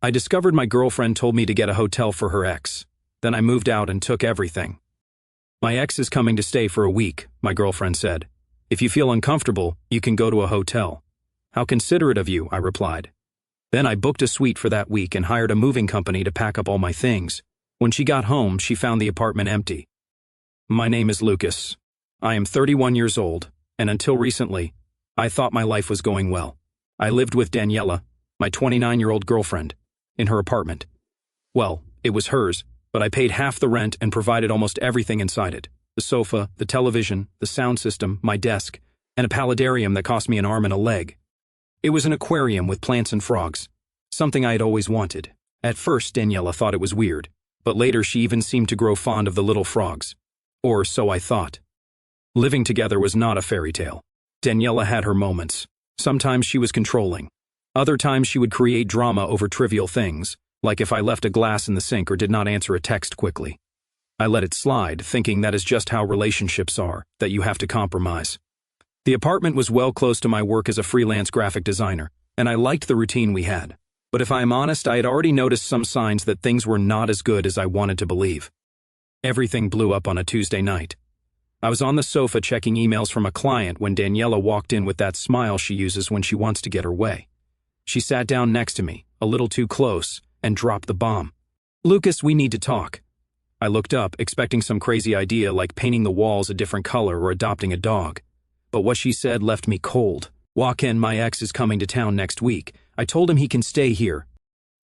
I discovered my girlfriend told me to get a hotel for her ex. Then I moved out and took everything. My ex is coming to stay for a week, my girlfriend said. If you feel uncomfortable, you can go to a hotel. How considerate of you, I replied. Then I booked a suite for that week and hired a moving company to pack up all my things. When she got home, she found the apartment empty. My name is Lucas. I am 31 years old, and until recently, I thought my life was going well. I lived with Daniela, my 29-year-old girlfriend, in her apartment. Well, it was hers, but I paid half the rent and provided almost everything inside it. The sofa, the television, the sound system, my desk, and a paludarium that cost me an arm and a leg. It was an aquarium with plants and frogs, something I had always wanted. At first, Daniela thought it was weird, but later she even seemed to grow fond of the little frogs. Or so I thought. Living together was not a fairy tale. Daniela had her moments. Sometimes she was controlling. Other times she would create drama over trivial things, like if I left a glass in the sink or did not answer a text quickly. I let it slide, thinking that is just how relationships are, that you have to compromise. The apartment was well close to my work as a freelance graphic designer, and I liked the routine we had. But if I am honest, I had already noticed some signs that things were not as good as I wanted to believe. Everything blew up on a Tuesday night. I was on the sofa checking emails from a client when Daniela walked in with that smile she uses when she wants to get her way. She sat down next to me, a little too close, and dropped the bomb. Lucas, we need to talk. I looked up, expecting some crazy idea like painting the walls a different color or adopting a dog. But what she said left me cold. Joaquin, my ex, is coming to town next week. I told him he can stay here.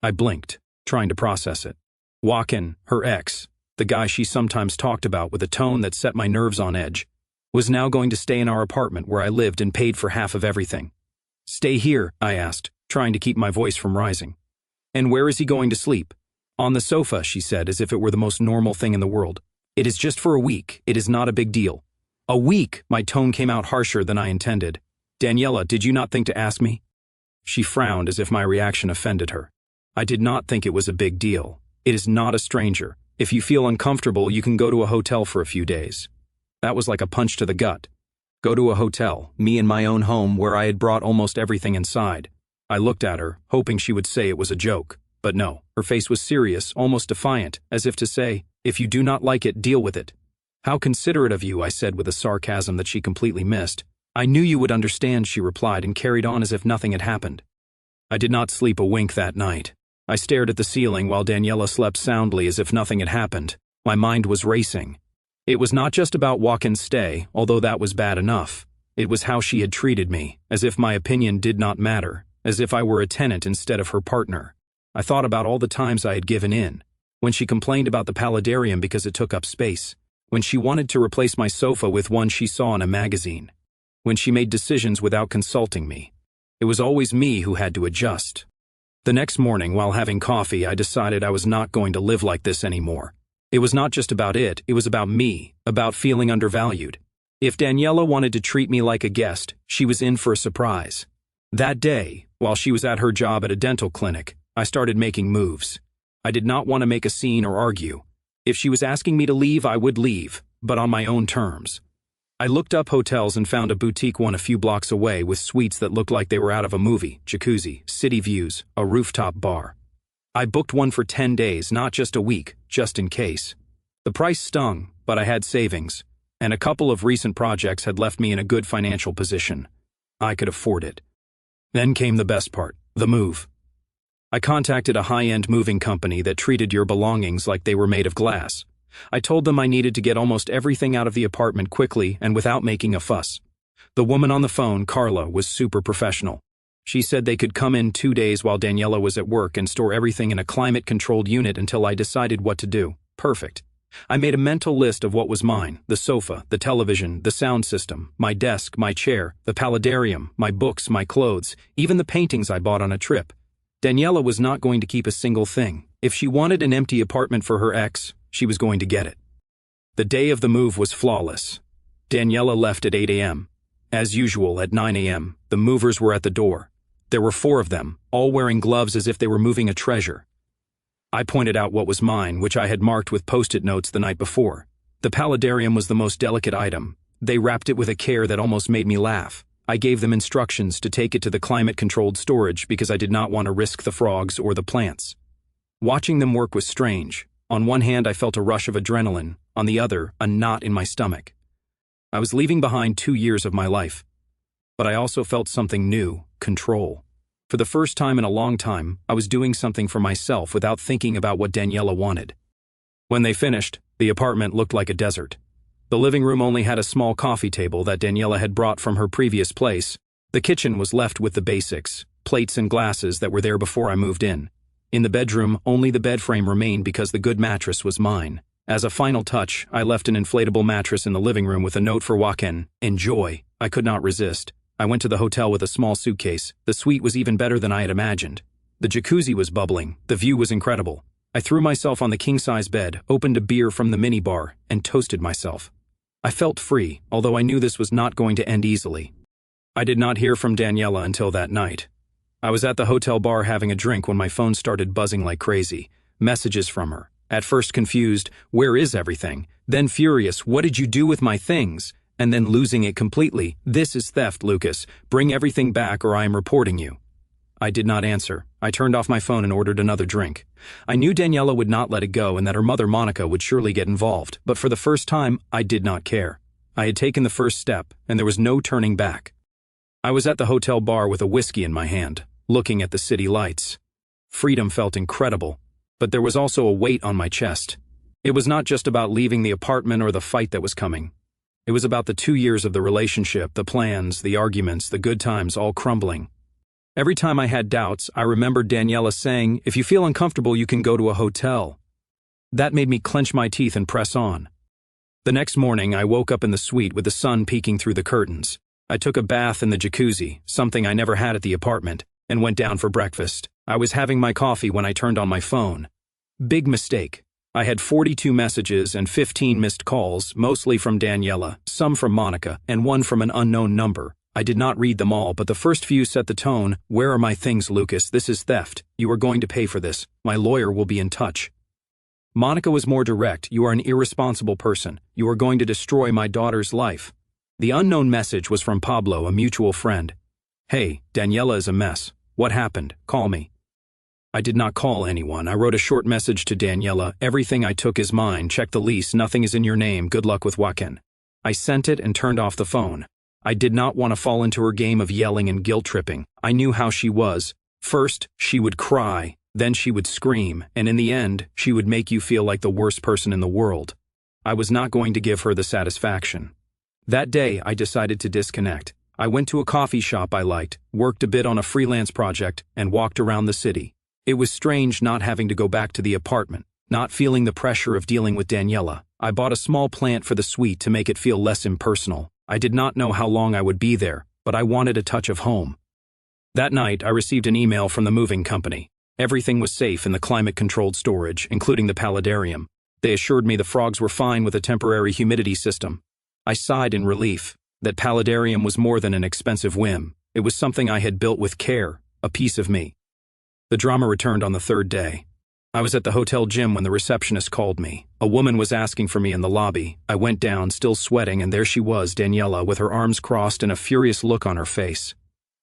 I blinked, trying to process it. Joaquin, her ex, the guy she sometimes talked about with a tone that set my nerves on edge, was now going to stay in our apartment where I lived and paid for half of everything. Stay here, I asked, trying to keep my voice from rising. And where is he going to sleep? On the sofa, she said, as if it were the most normal thing in the world. It is just for a week. It is not a big deal. A week? My tone came out harsher than I intended. Daniela, did you not think to ask me? She frowned as if my reaction offended her. I did not think it was a big deal. It is not a stranger. If you feel uncomfortable, you can go to a hotel for a few days. That was like a punch to the gut. Go to a hotel, me in my own home where I had brought almost everything inside. I looked at her, hoping she would say it was a joke. But no, her face was serious, almost defiant, as if to say, if you do not like it, deal with it. How considerate of you, I said with a sarcasm that she completely missed. I knew you would understand, she replied, and carried on as if nothing had happened. I did not sleep a wink that night. I stared at the ceiling while Daniela slept soundly as if nothing had happened. My mind was racing. It was not just about Joaquin's stay, although that was bad enough. It was how she had treated me, as if my opinion did not matter, as if I were a tenant instead of her partner. I thought about all the times I had given in. When she complained about the paludarium because it took up space. When she wanted to replace my sofa with one she saw in a magazine. When she made decisions without consulting me. It was always me who had to adjust. The next morning, while having coffee, I decided I was not going to live like this anymore. It was not just about it was about me, about feeling undervalued. If Daniela wanted to treat me like a guest, she was in for a surprise. That day, while she was at her job at a dental clinic, I started making moves. I did not want to make a scene or argue. If she was asking me to leave, I would leave, but on my own terms. I looked up hotels and found a boutique one a few blocks away with suites that looked like they were out of a movie, jacuzzi, city views, a rooftop bar. I booked one for 10 days, not just a week, just in case. The price stung, but I had savings, and a couple of recent projects had left me in a good financial position. I could afford it. Then came the best part, the move. I contacted a high-end moving company that treated your belongings like they were made of glass. I told them I needed to get almost everything out of the apartment quickly and without making a fuss. The woman on the phone, Carla, was super professional. She said they could come in 2 days while Daniela was at work and store everything in a climate-controlled unit until I decided what to do. Perfect. I made a mental list of what was mine: the sofa, the television, the sound system, my desk, my chair, the paludarium, my books, my clothes, even the paintings I bought on a trip. Daniela was not going to keep a single thing. If she wanted an empty apartment for her ex, she was going to get it. The day of the move was flawless. Daniela left at 8 a.m. As usual, at 9 a.m., the movers were at the door. There were 4 of them, all wearing gloves as if they were moving a treasure. I pointed out what was mine, which I had marked with post-it notes the night before. The paludarium was the most delicate item. They wrapped it with a care that almost made me laugh. I gave them instructions to take it to the climate-controlled storage because I did not want to risk the frogs or the plants. Watching them work was strange. On one hand, I felt a rush of adrenaline. On the other, a knot in my stomach. I was leaving behind 2 years of my life. But I also felt something new, control. For the first time in a long time, I was doing something for myself without thinking about what Daniela wanted. When they finished, the apartment looked like a desert. The living room only had a small coffee table that Daniela had brought from her previous place. The kitchen was left with the basics, plates and glasses that were there before I moved in. In the bedroom, only the bed frame remained because the good mattress was mine. As a final touch, I left an inflatable mattress in the living room with a note for Joaquin. Enjoy. I could not resist. I went to the hotel with a small suitcase. The suite was even better than I had imagined. The jacuzzi was bubbling. The view was incredible. I threw myself on the king-size bed, opened a beer from the minibar, and toasted myself. I felt free, although I knew this was not going to end easily. I did not hear from Daniela until that night. I was at the hotel bar having a drink when my phone started buzzing like crazy. Messages from her. At first confused, where is everything? Then furious, what did you do with my things? And then losing it completely. This is theft, Lucas. Bring everything back or I am reporting you. I did not answer. I turned off my phone and ordered another drink. I knew Daniela would not let it go and that her mother Monica would surely get involved, but for the first time, I did not care. I had taken the first step, and there was no turning back. I was at the hotel bar with a whiskey in my hand, looking at the city lights. Freedom felt incredible, but there was also a weight on my chest. It was not just about leaving the apartment or the fight that was coming. It was about the 2 years of the relationship, the plans, the arguments, the good times all crumbling. Every time I had doubts, I remembered Daniela saying, if you feel uncomfortable, you can go to a hotel. That made me clench my teeth and press on. The next morning, I woke up in the suite with the sun peeking through the curtains. I took a bath in the jacuzzi, something I never had at the apartment, and went down for breakfast. I was having my coffee when I turned on my phone. Big mistake. I had 42 messages and 15 missed calls, mostly from Daniela, some from Monica, and one from an unknown number. I did not read them all, but the first few set the tone. Where are my things, Lucas? This is theft. You are going to pay for this. My lawyer will be in touch. Monica was more direct. You are an irresponsible person. You are going to destroy my daughter's life. The unknown message was from Pablo, a mutual friend. Hey, Daniela is a mess. What happened? Call me. I did not call anyone. I wrote a short message to Daniela. Everything I took is mine. Check the lease. Nothing is in your name. Good luck with Joaquin. I sent it and turned off the phone. I did not want to fall into her game of yelling and guilt-tripping. I knew how she was. First, she would cry, then she would scream, and in the end, she would make you feel like the worst person in the world. I was not going to give her the satisfaction. That day, I decided to disconnect. I went to a coffee shop I liked, worked a bit on a freelance project, and walked around the city. It was strange not having to go back to the apartment, not feeling the pressure of dealing with Daniela. I bought a small plant for the suite to make it feel less impersonal. I did not know how long I would be there, but I wanted a touch of home. That night, I received an email from the moving company. Everything was safe in the climate-controlled storage, including the paludarium. They assured me the frogs were fine with a temporary humidity system. I sighed in relief. That paludarium was more than an expensive whim. It was something I had built with care, a piece of me. The drama returned on the third day. I was at the hotel gym when the receptionist called me. A woman was asking for me in the lobby. I went down, still sweating, and there she was, Daniela, with her arms crossed and a furious look on her face.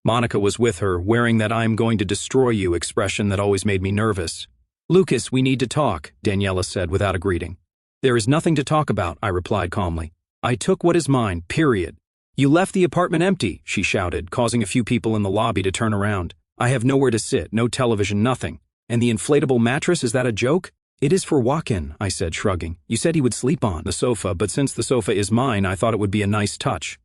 Monica was with her, wearing that "I am going to destroy you" expression that always made me nervous. "Lucas, we need to talk," Daniela said without a greeting. "There is nothing to talk about," I replied calmly. "I took what is mine, period." "You left the apartment empty," she shouted, causing a few people in the lobby to turn around. "I have nowhere to sit, no television, nothing. And the inflatable mattress, is that a joke?" "It is for Joaquin," I said, shrugging. "You said he would sleep on the sofa, but since the sofa is mine, I thought it would be a nice touch."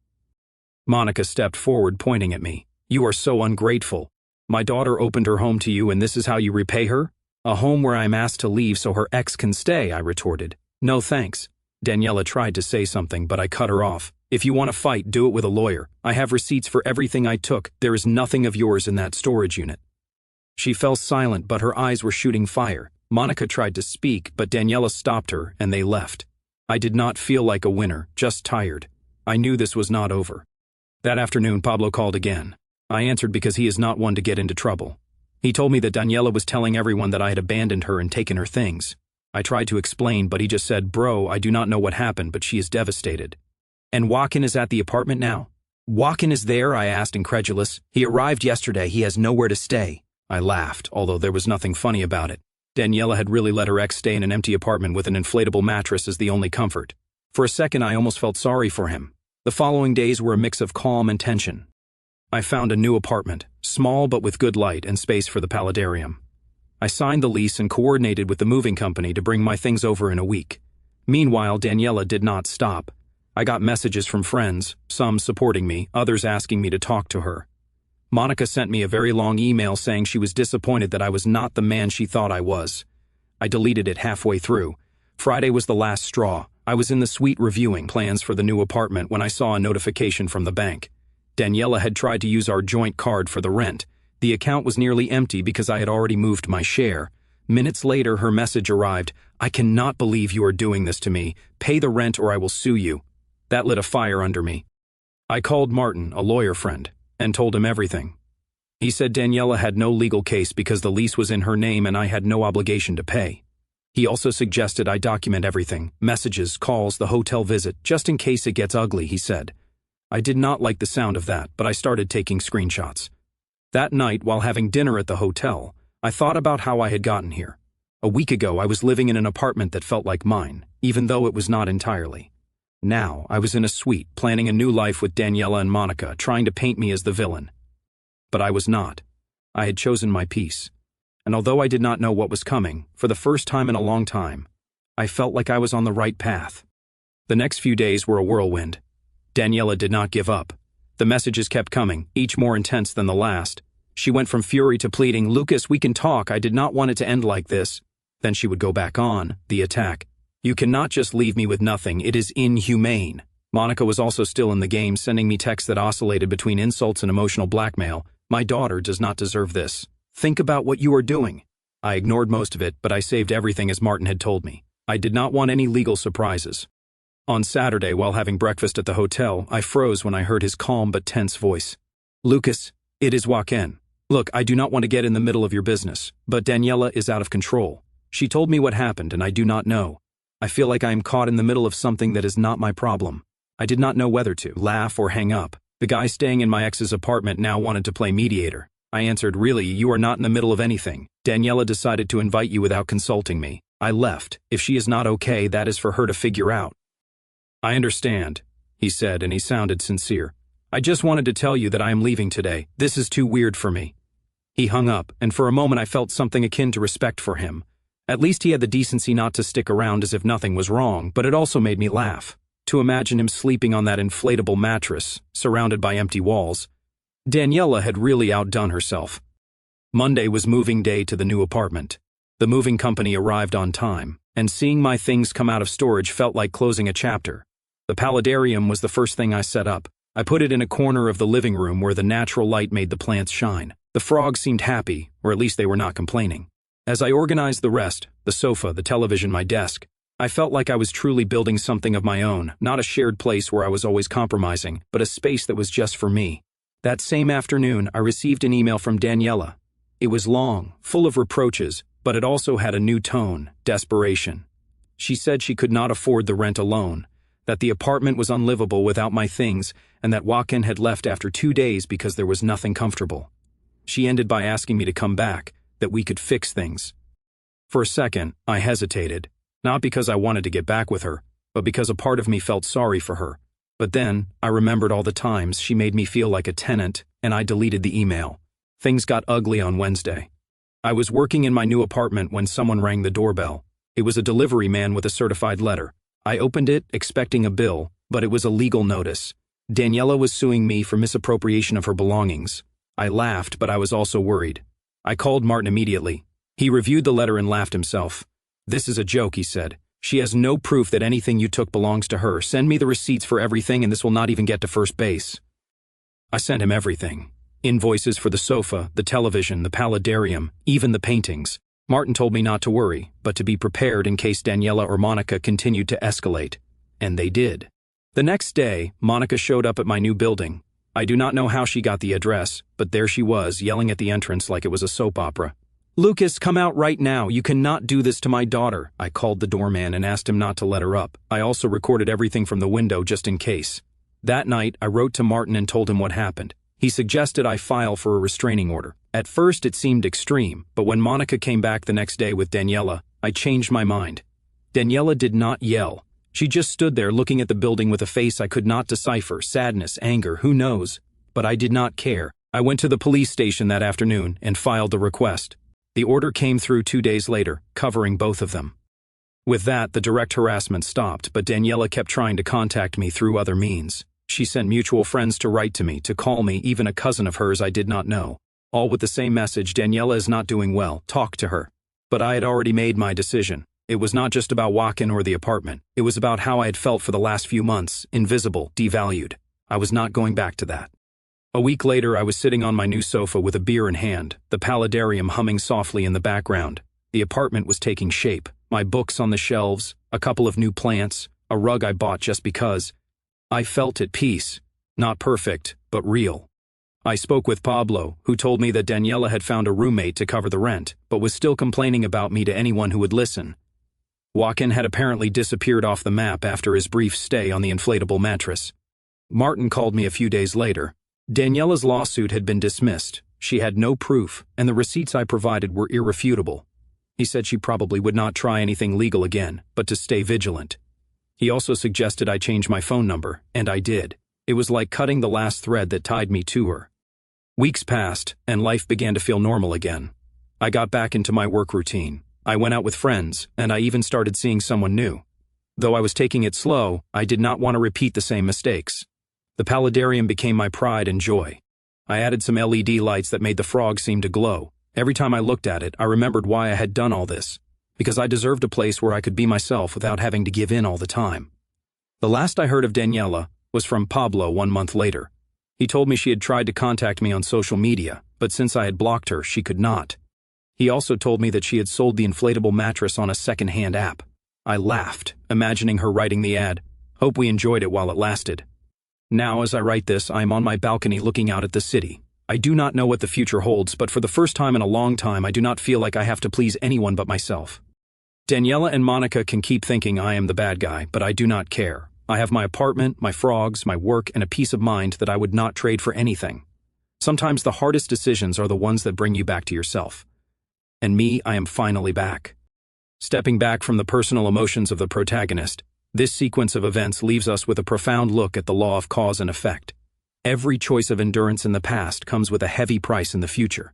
Monica stepped forward, pointing at me. "You are so ungrateful. My daughter opened her home to you, and this is how you repay her? A home where I'm asked to leave so her ex can stay," I retorted. "No thanks." Daniela tried to say something, but I cut her off. "If you want to fight, do it with a lawyer. I have receipts for everything I took. There is nothing of yours in that storage unit." She fell silent, but her eyes were shooting fire. Monica tried to speak, but Daniela stopped her, and they left. I did not feel like a winner, just tired. I knew this was not over. That afternoon, Pablo called again. I answered because he is not one to get into trouble. He told me that Daniela was telling everyone that I had abandoned her and taken her things. I tried to explain, but he just said, "Bro, I do not know what happened, but she is devastated." "And Joaquin is at the apartment now?" "Walken is there?" I asked, incredulous. "He arrived yesterday. He has nowhere to stay." I laughed, although there was nothing funny about it. Daniela had really let her ex stay in an empty apartment with an inflatable mattress as the only comfort. For a second, I almost felt sorry for him. The following days were a mix of calm and tension. I found a new apartment, small but with good light and space for the paludarium. I signed the lease and coordinated with the moving company to bring my things over in a week. Meanwhile, Daniela did not stop. I got messages from friends, some supporting me, others asking me to talk to her. Monica sent me a very long email saying she was disappointed that I was not the man she thought I was. I deleted it halfway through. Friday was the last straw. I was in the suite reviewing plans for the new apartment when I saw a notification from the bank. Daniela had tried to use our joint card for the rent. The account was nearly empty because I had already moved my share. Minutes later, her message arrived. "I cannot believe you are doing this to me. Pay the rent or I will sue you." That lit a fire under me. I called Martin, a lawyer friend, and told him everything. He said Daniela had no legal case because the lease was in her name and I had no obligation to pay. He also suggested I document everything, messages, calls, the hotel visit, just in case it gets ugly, he said. I did not like the sound of that, but I started taking screenshots. That night, while having dinner at the hotel, I thought about how I had gotten here. A week ago, I was living in an apartment that felt like mine, even though it was not entirely. Now, I was in a suite, planning a new life with Daniela and Monica, trying to paint me as the villain. But I was not. I had chosen my peace. And although I did not know what was coming, for the first time in a long time, I felt like I was on the right path. The next few days were a whirlwind. Daniela did not give up. The messages kept coming, each more intense than the last. She went from fury to pleading, "Lucas, we can talk. I did not want it to end like this." Then she would go back on, the attack. "You cannot just leave me with nothing. It is inhumane." Monica was also still in the game, sending me texts that oscillated between insults and emotional blackmail. "My daughter does not deserve this. Think about what you are doing." I ignored most of it, but I saved everything as Martin had told me. I did not want any legal surprises. On Saturday, while having breakfast at the hotel, I froze when I heard his calm but tense voice. "Lucas, it is Joaquin. Look, I do not want to get in the middle of your business, but Daniela is out of control. She told me what happened, and I do not know. I feel like I am caught in the middle of something that is not my problem." I did not know whether to laugh or hang up. The guy staying in my ex's apartment now wanted to play mediator. I answered, "Really, you are not in the middle of anything. Daniela decided to invite you without consulting me. I left. If she is not okay, that is for her to figure out." "I understand," he said, and he sounded sincere. "I just wanted to tell you that I am leaving today. This is too weird for me." He hung up, and for a moment I felt something akin to respect for him. At least he had the decency not to stick around as if nothing was wrong, but it also made me laugh. To imagine him sleeping on that inflatable mattress, surrounded by empty walls. Daniela had really outdone herself. Monday was moving day to the new apartment. The moving company arrived on time, and seeing my things come out of storage felt like closing a chapter. The paludarium was the first thing I set up. I put it in a corner of the living room where the natural light made the plants shine. The frogs seemed happy, or at least they were not complaining. As I organized the rest, the sofa, the television, my desk, I felt like I was truly building something of my own, not a shared place where I was always compromising, but a space that was just for me. That same afternoon, I received an email from Daniela. It was long, full of reproaches, but it also had a new tone, desperation. She said she could not afford the rent alone, that the apartment was unlivable without my things, and that Joaquin had left after 2 days because there was nothing comfortable. She ended by asking me to come back, that we could fix things. For a second, I hesitated, not because I wanted to get back with her, but because a part of me felt sorry for her. But then, I remembered all the times she made me feel like a tenant, and I deleted the email. Things got ugly on Wednesday. I was working in my new apartment when someone rang the doorbell. It was a delivery man with a certified letter. I opened it, expecting a bill, but it was a legal notice. Daniela was suing me for misappropriation of her belongings. I laughed, but I was also worried. I called Martin immediately. He reviewed the letter and laughed himself. "This is a joke," he said. "She has no proof that anything you took belongs to her. Send me the receipts for everything and this will not even get to first base." I sent him everything. Invoices for the sofa, the television, the paludarium, even the paintings. Martin told me not to worry, but to be prepared in case Daniela or Monica continued to escalate. And they did. The next day, Monica showed up at my new building. I do not know how she got the address, but there she was, yelling at the entrance like it was a soap opera. "Lucas, come out right now. You cannot do this to my daughter." I called the doorman and asked him not to let her up. I also recorded everything from the window just in case. That night, I wrote to Martin and told him what happened. He suggested I file for a restraining order. At first, it seemed extreme, but when Monica came back the next day with Daniela, I changed my mind. Daniela did not yell. She just stood there looking at the building with a face I could not decipher, sadness, anger, who knows. But I did not care. I went to the police station that afternoon and filed the request. The order came through 2 days later, covering both of them. With that, the direct harassment stopped, but Daniela kept trying to contact me through other means. She sent mutual friends to write to me, to call me, even a cousin of hers I did not know. All with the same message: Daniela is not doing well, talk to her. But I had already made my decision. It was not just about Joaquin or the apartment. It was about how I had felt for the last few months, invisible, devalued. I was not going back to that. A week later, I was sitting on my new sofa with a beer in hand, the paludarium humming softly in the background. The apartment was taking shape. My books on the shelves, a couple of new plants, a rug I bought just because. I felt at peace. Not perfect, but real. I spoke with Pablo, who told me that Daniela had found a roommate to cover the rent, but was still complaining about me to anyone who would listen. Joaquin had apparently disappeared off the map after his brief stay on the inflatable mattress. Martin called me a few days later. Daniela's lawsuit had been dismissed. She had no proof, and the receipts I provided were irrefutable. He said she probably would not try anything legal again, but to stay vigilant. He also suggested I change my phone number, and I did. It was like cutting the last thread that tied me to her. Weeks passed, and life began to feel normal again. I got back into my work routine. I went out with friends, and I even started seeing someone new. Though I was taking it slow, I did not want to repeat the same mistakes. The paludarium became my pride and joy. I added some LED lights that made the frog seem to glow. Every time I looked at it, I remembered why I had done all this. Because I deserved a place where I could be myself without having to give in all the time. The last I heard of Daniela was from Pablo 1 month later. He told me she had tried to contact me on social media, but since I had blocked her, she could not. He also told me that she had sold the inflatable mattress on a second-hand app. I laughed, imagining her writing the ad. Hope we enjoyed it while it lasted. Now, as I write this, I am on my balcony looking out at the city. I do not know what the future holds, but for the first time in a long time, I do not feel like I have to please anyone but myself. Daniela and Monica can keep thinking I am the bad guy, but I do not care. I have my apartment, my frogs, my work, and a peace of mind that I would not trade for anything. Sometimes the hardest decisions are the ones that bring you back to yourself. And me, I am finally back. Stepping back from the personal emotions of the protagonist, this sequence of events leaves us with a profound look at the law of cause and effect. Every choice of endurance in the past comes with a heavy price in the future.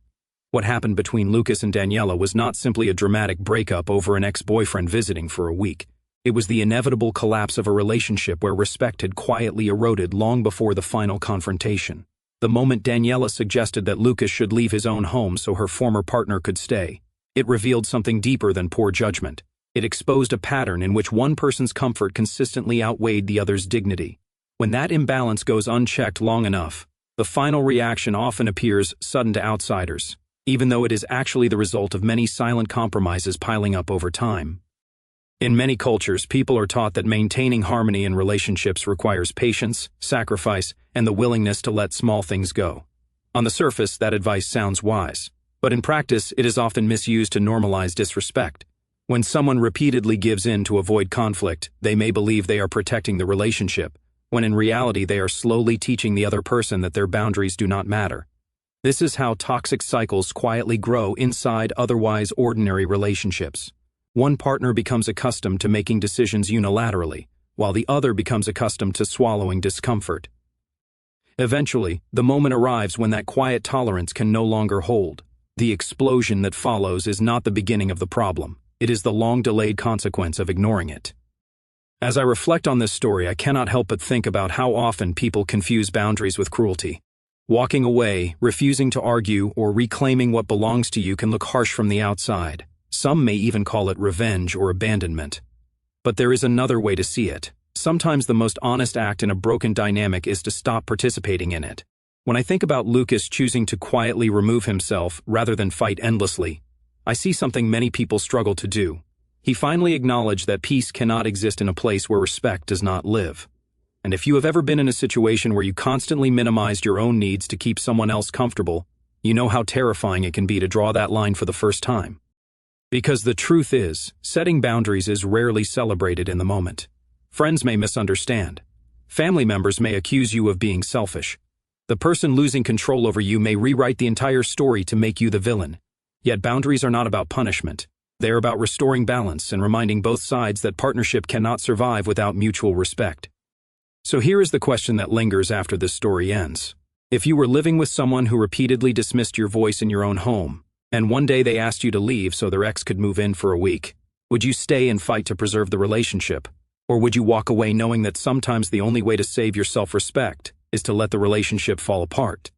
What happened between Lucas and Daniela was not simply a dramatic breakup over an ex-boyfriend visiting for a week. It was the inevitable collapse of a relationship where respect had quietly eroded long before the final confrontation. The moment Daniela suggested that Lucas should leave his own home so her former partner could stay, it revealed something deeper than poor judgment. It exposed a pattern in which one person's comfort consistently outweighed the other's dignity. When that imbalance goes unchecked long enough, the final reaction often appears sudden to outsiders, even though it is actually the result of many silent compromises piling up over time. In many cultures, people are taught that maintaining harmony in relationships requires patience, sacrifice, and the willingness to let small things go. On the surface, that advice sounds wise, but in practice, it is often misused to normalize disrespect. When someone repeatedly gives in to avoid conflict, they may believe they are protecting the relationship, when in reality they are slowly teaching the other person that their boundaries do not matter. This is how toxic cycles quietly grow inside otherwise ordinary relationships. One partner becomes accustomed to making decisions unilaterally, while the other becomes accustomed to swallowing discomfort. Eventually, the moment arrives when that quiet tolerance can no longer hold. The explosion that follows is not the beginning of the problem. It is the long-delayed consequence of ignoring it. As I reflect on this story, I cannot help but think about how often people confuse boundaries with cruelty. Walking away, refusing to argue, or reclaiming what belongs to you can look harsh from the outside. Some may even call it revenge or abandonment. But there is another way to see it. Sometimes the most honest act in a broken dynamic is to stop participating in it. When I think about Lucas choosing to quietly remove himself rather than fight endlessly, I see something many people struggle to do. He finally acknowledged that peace cannot exist in a place where respect does not live. And if you have ever been in a situation where you constantly minimized your own needs to keep someone else comfortable, you know how terrifying it can be to draw that line for the first time. Because the truth is, setting boundaries is rarely celebrated in the moment. Friends may misunderstand. Family members may accuse you of being selfish. The person losing control over you may rewrite the entire story to make you the villain. Yet boundaries are not about punishment. They are about restoring balance and reminding both sides that partnership cannot survive without mutual respect. So here is the question that lingers after this story ends. If you were living with someone who repeatedly dismissed your voice in your own home, and one day they asked you to leave so their ex could move in for a week, would you stay and fight to preserve the relationship? Or would you walk away knowing that sometimes the only way to save your self-respect is to let the relationship fall apart?